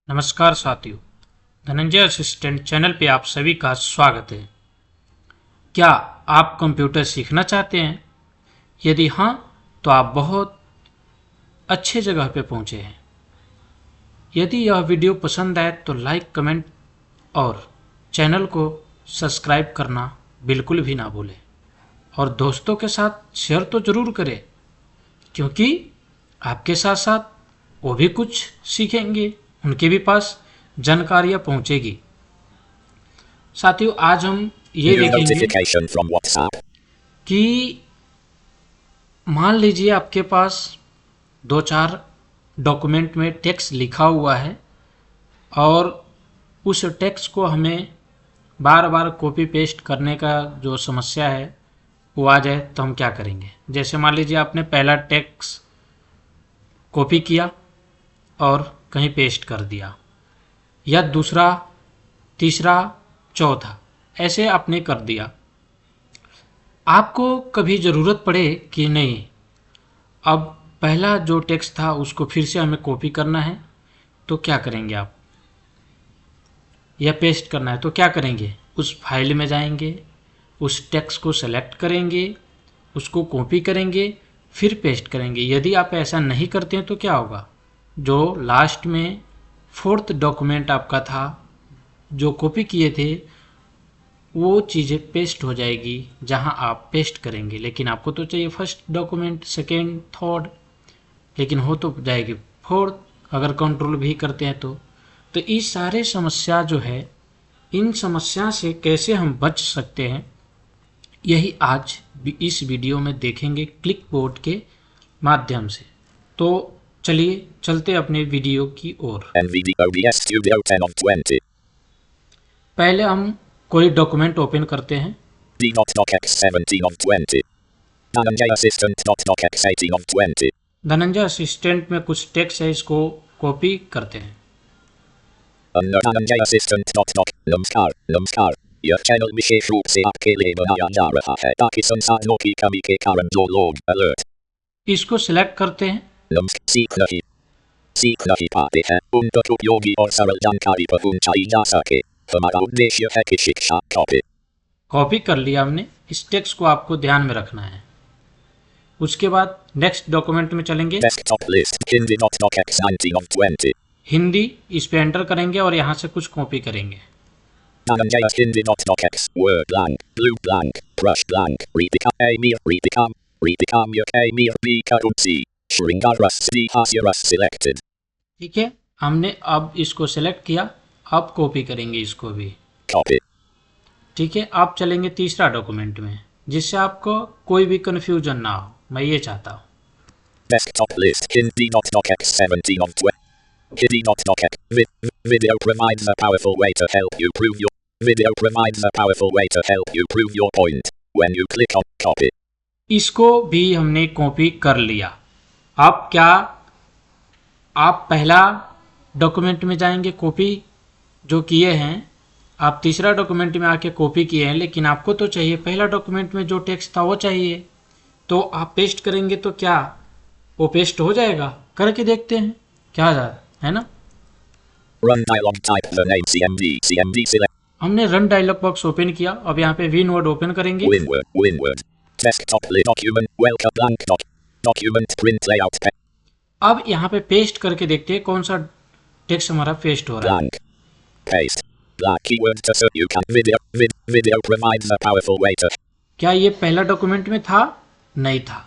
नमस्कार साथियों, Dhananjay assistant channel पे आप सभी का स्वागत है। क्या आप कंप्यूटर सीखना चाहते हैं? यदि हाँ, तो आप बहुत अच्छे जगह पे पहुंचे हैं। यदि यह वीडियो पसंद आए तो लाइक, कमेंट और चैनल को सब्सक्राइब करना बिल्कुल भी ना भूलें और दोस्तों के साथ शेयर तो ज़रूर करें, क्योंकि आपके साथ साथ वो भी कुछ सीखेंगे, उनके भी पास जानकारियाँ पहुँचेगी। साथियों, आज हम ये देखेंगे कि मान लीजिए आपके पास दो चार डॉक्यूमेंट में टेक्स्ट लिखा हुआ है और उस टेक्स्ट को हमें बार बार कॉपी पेस्ट करने का जो समस्या है वो आ जाए तो हम क्या करेंगे। जैसे मान लीजिए आपने पहला टेक्स्ट कॉपी किया और कहीं पेस्ट कर दिया, या दूसरा, तीसरा, चौथा ऐसे आपने कर दिया। आपको कभी ज़रूरत पड़े कि नहीं, अब पहला जो टेक्स्ट था उसको फिर से हमें कॉपी करना है, तो क्या करेंगे आप? या पेस्ट करना है तो क्या करेंगे? उस फाइल में जाएंगे, उस टेक्स्ट को सेलेक्ट करेंगे, उसको कॉपी करेंगे, फिर पेस्ट करेंगे। यदि आप ऐसा नहीं करते हैं तो क्या होगा? जो लास्ट में फोर्थ डॉक्यूमेंट आपका था, जो कॉपी किए थे, वो चीज़ें पेस्ट हो जाएगी जहां आप पेस्ट करेंगे। लेकिन आपको तो चाहिए फर्स्ट डॉक्यूमेंट, सेकेंड, थर्ड, लेकिन हो तो जाएगी फोर्थ अगर कंट्रोल भी करते हैं तो ये सारे समस्या जो है, इन समस्या से कैसे हम बच सकते हैं, यही आज इस वीडियो में देखेंगे क्लिक बोर्ड के माध्यम से। तो चलिए चलते अपने वीडियो की ओर। पहले हम कोई डॉक्यूमेंट ओपन करते हैं। धनंजय असिस्टेंट में कुछ टेक्स्ट है, इसको कॉपी करते हैं। धनंजय असिस्टेंट नमस्कार नमस्कार, यह चैनल विशेष रूप से आपके लिए बनाया जा रहा है ताकि संसाधनों की कमी के कारण जो लोग अलर्ट, इसको सिलेक्ट करते हैं। सीख नहीं पाते हैं उन तक उपयोगी और सरल जानकारी पहुंचाई जा सके। हमारा उद्देश्य है कि शिक्षा कॉपी कर लिया हमने। इस टेक्स्ट को आपको ध्यान में रखना है। उसके बाद नेक्स्ट डॉक्यूमेंट में चलेंगे। हिंदी इस पे एंटर करेंगे और यहाँ से कुछ कॉपी करेंगे। ठीक है, हमने अब इसको सेलेक्ट किया, अब कॉपी करेंगे इसको भी। ठीक है, आप चलेंगे तीसरा डॉक्यूमेंट में, जिससे आपको कोई भी कंफ्यूजन ना हो। मैं ये चाहता हूँ। Video provides a powerful way to help you prove your point when you click on copy. इसको भी हमने कॉपी कर लिया। अब क्या, आप पहला डॉक्यूमेंट में जाएंगे, कॉपी जो किए हैं, आप तीसरा डॉक्यूमेंट में आके कॉपी किए हैं, लेकिन आपको तो चाहिए पहला डॉक्यूमेंट में जो टेक्स्ट था वो चाहिए, तो आप पेस्ट करेंगे तो क्या वो पेस्ट हो जाएगा? करके देखते हैं क्या है ना। Run dialog, type the name CMD select. हमने रन डायलॉग बॉक्स ओपन किया। अब यहाँ पे विनवर्ड ओपन करेंगे। Winword desktop document welcome blank document print layout. अब यहाँ पे पेस्ट करके देखते हैं कौन सा टेक्स्ट हमारा पेस्ट हो रहा है। Blank paste black keyword to search. You can video provides a powerful way to. क्या ये पहला डॉक्यूमेंट में था? नहीं था,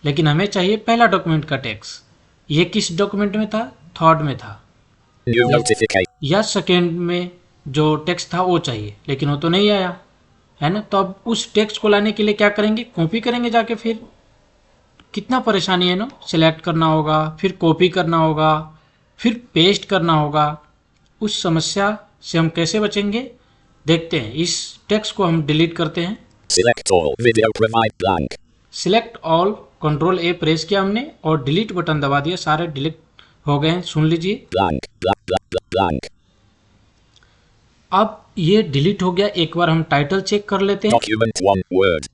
लेकिन हमें चाहिए पहला डॉक्यूमेंट का टेक्स्ट। ये किस डॉक्यूमेंट में था? थर्ड में था। New notification या सेकेंड में जो टेक्स्ट था वो चाहिए, लेकिन वो तो नहीं आया, है ना। तो अब उस टेक्स्ट को लाने के लिए क्या करेंगे? कॉपी करेंगे जाके। फिर कितना परेशानी है ना, सिलेक्ट करना होगा, फिर कॉपी करना होगा, फिर पेस्ट करना होगा। उस समस्या से हम कैसे बचेंगे, देखते हैं। इस टेक्स्ट को हम डिलीट करते हैं। select all video provide blank. Select all, control ए प्रेस किया हमने और डिलीट बटन दबा दिया, सारे डिलीट हो गए हैं। सुन लीजिए, blank blank blank blank. अब ये डिलीट हो गया। एक बार हम टाइटल चेक कर लेते हैं। Document one word.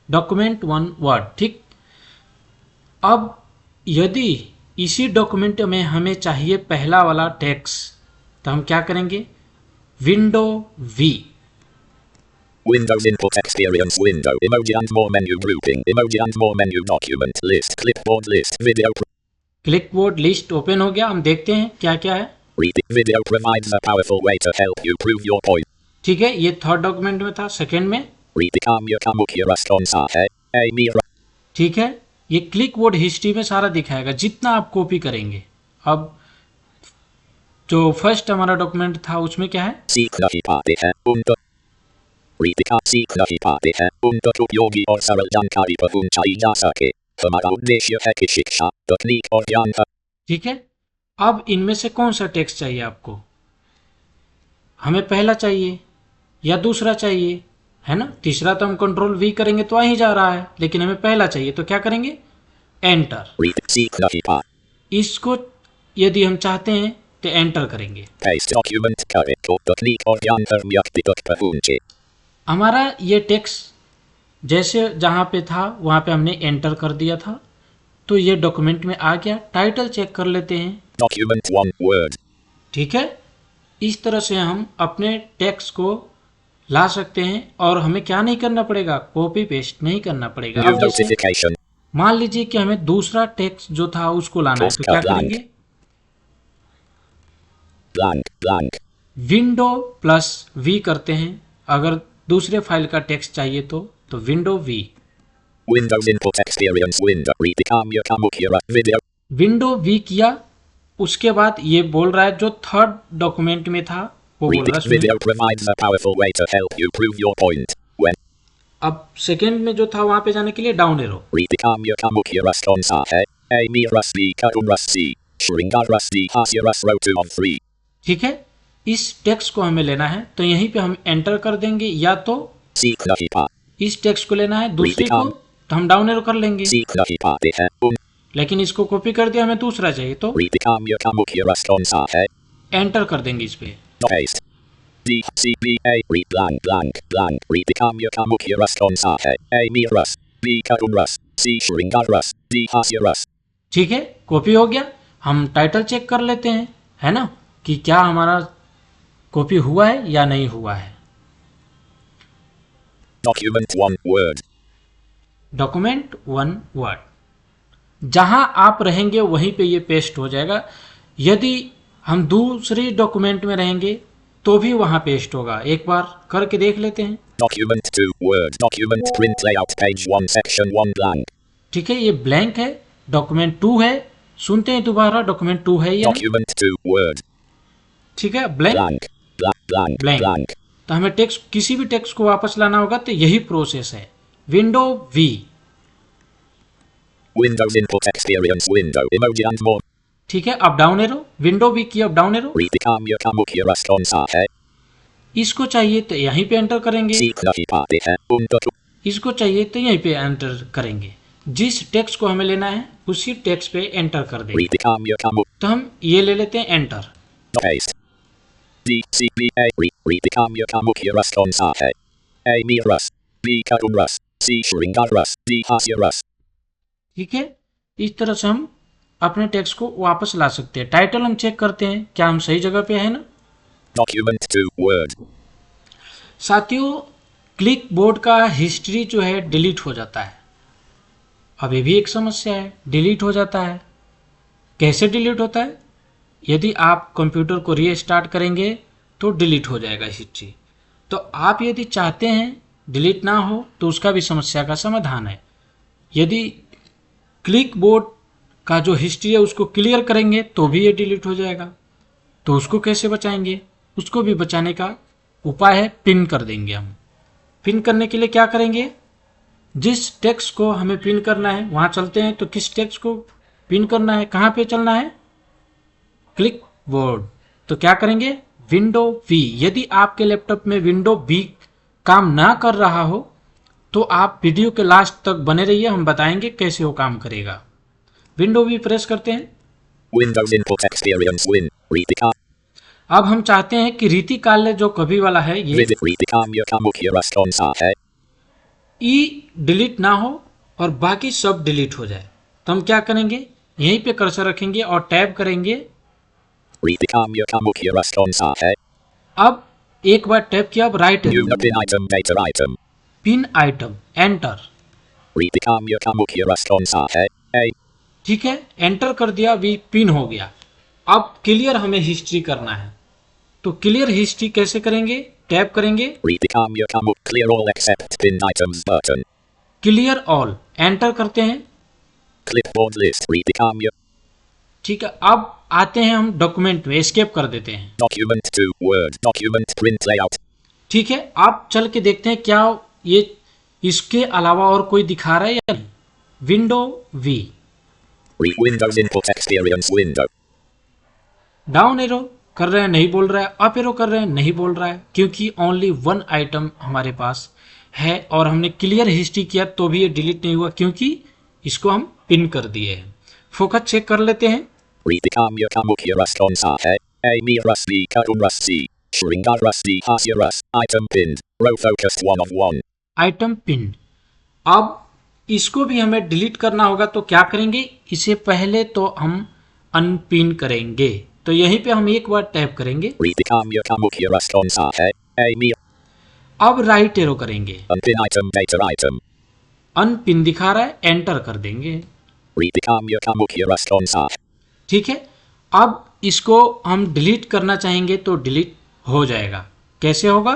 Document one word, ठीक। अब यदि इसी डॉक्यूमेंट में हमें चाहिए पहला वाला टेक्स्ट, तो हम क्या करेंगे, window V. Windows input experience window. Emoji and more menu grouping. Emoji and more menu document list. Clipboard list. Video. Clipboard list open हो गया, हम देखते हैं क्या क्या है। Video provides a powerful way to help you prove your point. ठीक है, ये थर्ड डॉक्यूमेंट में था। सेकेंड में ठीक है, ये क्लिकबोर्ड हिस्ट्री में सारा दिखाएगा जितना आप कॉपी करेंगे। अब जो फर्स्ट हमारा डॉक्यूमेंट था उसमें क्या है, सीख नहीं पाते हैं उनको उपयोगी और सरल जानकारी पहुंचाई जा सके। हमारा उद्देश्य है कि शिक्षा, तकनीक और ज्ञान। ठीक है, अब इनमें से कौन सा टेक्स्ट चाहिए आपको, हमें पहला चाहिए या दूसरा चाहिए, है ना। तीसरा तो हम कंट्रोल वी करेंगे तो आ ही जा रहा है, लेकिन हमें पहला चाहिए तो क्या करेंगे, एंटर। इसको यदि हम चाहते हैं तो एंटर करेंगे। हमारा ये टेक्स्ट जैसे जहाँ पे था वहाँ पे हमने एंटर कर दिया था, तो ये डॉक्यूमेंट में आ गया। टाइटल चेक कर लेते हैं, डॉक्यूमेंट 1 वर्ड। ठीक है, इस तरह से हम अपने टेक्स्ट को ला सकते हैं और हमें क्या नहीं करना पड़ेगा, कॉपी पेस्ट नहीं करना पड़ेगा। अब जैसे मान लीजिए कि हमें दूसरा टेक्स्ट जो था उसको लाना है, तो क्या करेंगे, ब्लैंक विंडो प्लस वी करते हैं। अगर दूसरे फाइल का टेक्स्ट चाहिए तो window V. Windows input experience window. Window V किया, उसके बाद ये बोल रहा है जो थर्ड डॉक्यूमेंट में था वो बोल रहा है video provides a powerful way to help you prove your point. When अब सेकेंड में जो था वहां पे जाने के लिए डाउन एरो। ठीक है, इस टेक्स्ट को हमें लेना है तो यहीं पे हम एंटर कर देंगे, या तो इस टेक्स्ट को लेना है दूसरे को तो हम डाउन एरो कर लेंगे, लेकिन इसको कॉपी कर दिया, हमें दूसरा चाहिए तो एंटर कर देंगे इस पे। ठीक है, कॉपी हो गया। हम टाइटल चेक कर लेते हैं, है ना, कि क्या हमारा कॉपी हुआ है या नहीं हुआ है। Document 1 word. डॉक्यूमेंट 1 वर्ड, जहां आप रहेंगे वहीं पे ये पेस्ट हो जाएगा। यदि हम दूसरे डॉक्यूमेंट में रहेंगे तो भी वहां पेस्ट होगा। एक बार करके देख लेते हैं। Document 2 word. Document print layout page 1 section 1 blank. ठीक है, ये ब्लैंक है, डॉक्यूमेंट 2 है। सुनते हैं दोबारा, डॉक्यूमेंट 2 है या डॉक्यूमेंट 2 वर्ड। ठीक है, ब्लैंक। तो हमें टेक्स्ट, किसी भी टेक्स्ट को वापस लाना होगा तो यही प्रोसेस है। Window V, Windows input experience window, emoji and more. ठीक है, up down arrow, window V की अप डाउन एरो। इसको चाहिए तो यहीं पे एंटर करेंगे, इसको चाहिए तो यहीं पे एंटर करेंगे। जिस टेक्स्ट को हमें लेना है उसी टेक्स्ट पे एंटर कर देंगे। तो हम ये ले लेते हैं एंटर। ठीक है, इस तरह से हम अपने टेक्स्ट को वापस ला सकते हैं। टाइटल हम चेक करते हैं क्या हम सही जगह पे है ना। Document 2 word. साथियों, क्लिक बोर्ड का हिस्ट्री जो है डिलीट हो जाता है। अब ये भी एक समस्या है, डिलीट हो जाता है। कैसे डिलीट होता है, यदि आप कंप्यूटर को रीस्टार्ट करेंगे तो डिलीट हो जाएगा हिस्ट्री। तो आप यदि चाहते हैं डिलीट ना हो तो उसका भी समस्या का समाधान है। यदि क्लिक बोर्ड का जो हिस्ट्री है उसको क्लियर करेंगे तो भी ये डिलीट हो जाएगा। तो उसको कैसे बचाएंगे, उसको भी बचाने का उपाय है, पिन कर देंगे हम। पिन करने के लिए क्या करेंगे, जिस टेक्स्ट को हमें पिन करना है वहां चलते हैं। तो किस टेक्स्ट को पिन करना है, कहां पे चलना है, क्लिक बोर्ड। तो क्या करेंगे, विंडो वी। यदि आपके लैपटॉप में विंडो वी काम ना कर रहा हो तो आप वीडियो के लास्ट तक बने रहिए, हम बताएंगे कैसे वो काम करेगा। विंडो वी प्रेस करते हैं। Windows input experience win. अब हम चाहते हैं कि रीति काल्य जो कभी वाला है ये ई डिलीट ना हो और बाकी सब डिलीट हो जाए। तो हम क्या करेंगे, यहीं पे कर्सर रखेंगे और टैब करेंगे Ripikamya Kamukya Rastonsa hai. अब एक बार टैप किया, अब right New pin item data item. Pin item enter. Ripikamya Kamukya Rastonsa hai. A. ठीक है, एंटर कर दिया, अभी पिन हो गया। अब क्लियर हमें हिस्ट्री करना है, तो क्लियर हिस्ट्री कैसे करेंगे? टैप करेंगे, Ripikamya Kamuk clear all except pinned items button. Clear all, enter करते हैं। Clipboard list Ripikamya. ठीक है, अब आते हैं हम डॉक्यूमेंट में, एस्केप कर देते हैं। Document 2 Word document print layout. ठीक है, आप चल के देखते हैं क्या ये इसके अलावा और कोई दिखा रहा है या नहीं। Window V, Windows input experience window. Down arrow कर रहे हैं, नहीं बोल रहा है। अप एरो कर रहे हैं, नहीं बोल रहा है, क्योंकि ओनली वन आइटम हमारे पास है और हमने क्लियर हिस्ट्री किया तो भी ये डिलीट नहीं हुआ, क्योंकि इसको हम पिन कर दिए हैं। फोकस चेक कर लेते हैं। Ripikamya Kamukya Rastonsa hai. A. Mir Rusty Kaum Rusty. Shringar Rusty Hasya Rus. Item pinned. Row focused 1 of 1. Item pin, अब इसको भी हमें डिलीट करना होगा, तो क्या करेंगे? इसे पहले तो हम अनपिन करेंगे, तो यहीं पे हम एक बार टैप करेंगे। Ripikamya Kamukya Rastonsa hai. A. Mir. अब राइट एरो करेंगे, Unpin item data item. Unpin दिखा रहा है, एंटर कर देंगे। Ripikamya Kamukya Rastonsa. ठीक है, अब इसको हम डिलीट करना चाहेंगे तो डिलीट हो जाएगा। कैसे होगा?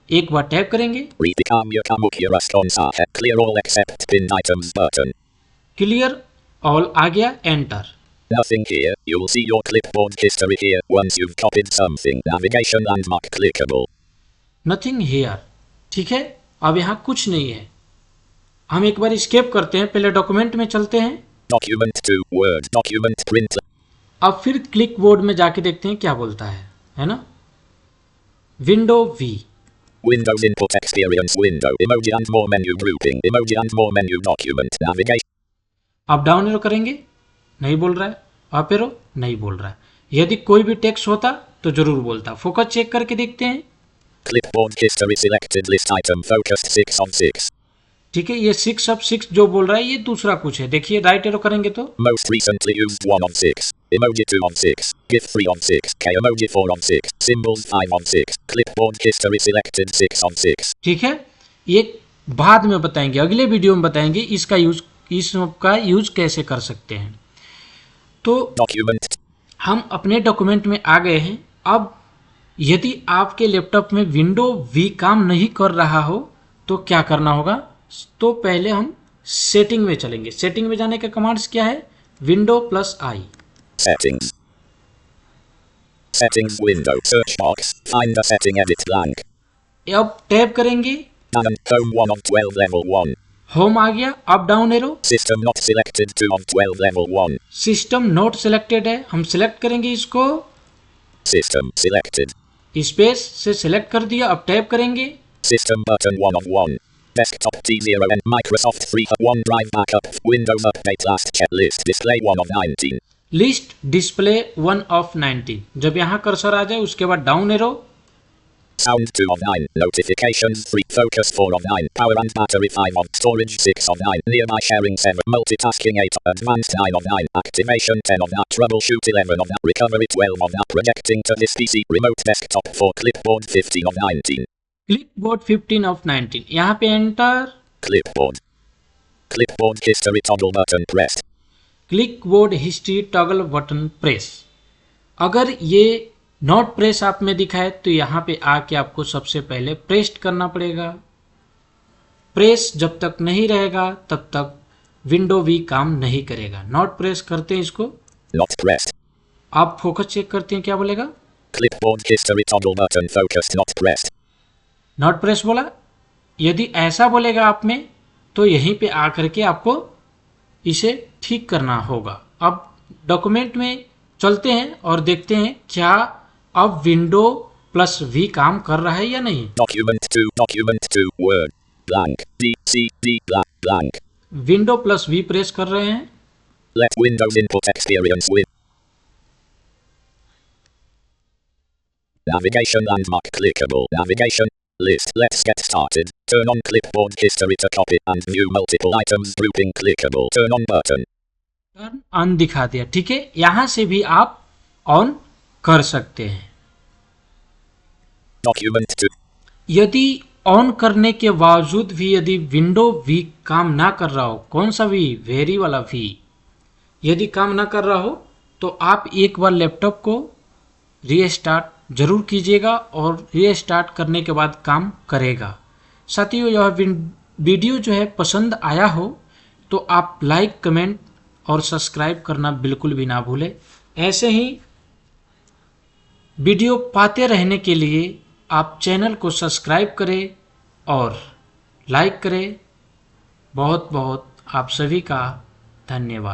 एक बार टैप करेंगे, Ripikamya Kamukya Rastonsa hai. Clear all except pinned items button. Clear all आ गया, enter. Nothing here. You'll see your clipboard history here once you've copied something. Navigation landmark clickable. Nothing here, ठीक है, अब यहाँ कुछ नहीं है। हम एक बार स्केप करते हैं, पहले डॉक्यूमेंट में चलते हैं, Document 2 Word document print. अब फिर क्लिक बोर्ड में जाके देखते हैं क्या बोलता है ना। Window V, Windows input experience window. Emoji and more menu grouping. Emoji and more menu document. Navigation. अब डाउन एरो करेंगे, नहीं बोल रहा है। अप एरो, नहीं बोल रहा है। यदि कोई भी टेक्स्ट होता तो जरूर बोलता। फोकस चेक करके देखते हैं। Clipboard history selected list item focused 6 on 6. ठीक है, ये 6 of 6 जो बोल रहा है ये दूसरा कुछ है। देखिए राइट एरो करेंगे तो Most recently used 1 on 6. Emoji 2 on 6. GIF 3 on 6. K emoji 4 on 6. Symbols 5 on 6. Clipboard history selected 6 on 6. ठीक है, ये बाद में बताएंगे, अगले वीडियो में बताएंगे इसका यूज कैसे कर सकते हैं। तो Document. हम अपने डॉक्यूमेंट में आ गए हैं। अब यदि आपके लैपटॉप में विंडो वी काम नहीं कर रहा हो तो क्या करना होगा? तो पहले हम सेटिंग में चलेंगे। सेटिंग में जाने के कमांड्स क्या है? Window plus I. Settings. Settings window. Search box. Find a setting edit blank. अब टैप करेंगे, Canon Home 1 of 12 level 1. Home आ गया। Up down arrow, System not selected 2 of 12 level 1. System not selected है, हम select करेंगे इसको। System selected. Space से select कर दिया, अब टैप करेंगे। System button 1 of 1. Desktop T0 and Microsoft 3 OneDrive backup. Windows update last checklist display 1 of 19. List display 1 of 19। जब यहाँ कर्सर आ जाए उसके बाद down arrow, Sound 2 of 9. Notifications 3. Focus 4 of 9. Power and battery 5 of. Storage 6 of 9. Nearby sharing 7. Multitasking 8. Advanced 9 of 9. Activation 10 of 9. Troubleshoot 11 of 9. Recovery 12 of 9. Projecting to this PC. Remote desktop 4. Clipboard 15 of 19. Clipboard 15 of 19। यहाँ पे enter, Clipboard. Clipboard history toggle button pressed. Clipboard history toggle button press. अगर ये not press आप में दिखाए तो यहाँ पे आके आपको सबसे पहले प्रेस करना पड़ेगा। प्रेस जब तक नहीं रहेगा तब तक विंडो वी काम नहीं करेगा। नॉट प्रेस करते हैं इसको, Not pressed. आप फोकस चेक करते हैं क्या बोलेगा? Clipboard history toggle button focused not pressed. Not press बोला। यदि ऐसा बोलेगा आप में तो यहीं पे आकर के आपको इसे ठीक करना होगा। अब डॉक्यूमेंट में चलते हैं और देखते हैं क्या अब विंडो प्लस वी काम कर रहा है या नहीं। Document 2 Word blank D C D blank. Window plus V press कर रहे हैं। Let Windows input experience with navigation landmark clickable. Navigation list. Let's get started. Turn on clipboard history to copy and view multiple items grouping clickable. Turn on button. Turn on दिखा दिया, ठीक है। यहाँ से भी आप ऑन कर सकते हैं। Document 2. यदि ऑन करने के बावजूद भी यदि विंडो वी काम ना कर रहा हो, कौन सा वी, वेरी वाला वी, यदि काम ना कर रहा हो तो आप एक बार लैपटॉप को रीस्टार्ट जरूर कीजिएगा और रीस्टार्ट करने के बाद काम करेगा। साथियों, यह वीडियो जो है पसंद आया हो तो आप लाइक, कमेंट और सब्सक्राइब करना बिल्कुल भी ना भूलें। ऐसे ही वीडियो पाते रहने के लिए आप चैनल को सब्सक्राइब करें और लाइक करें। बहुत बहुत आप सभी का धन्यवाद।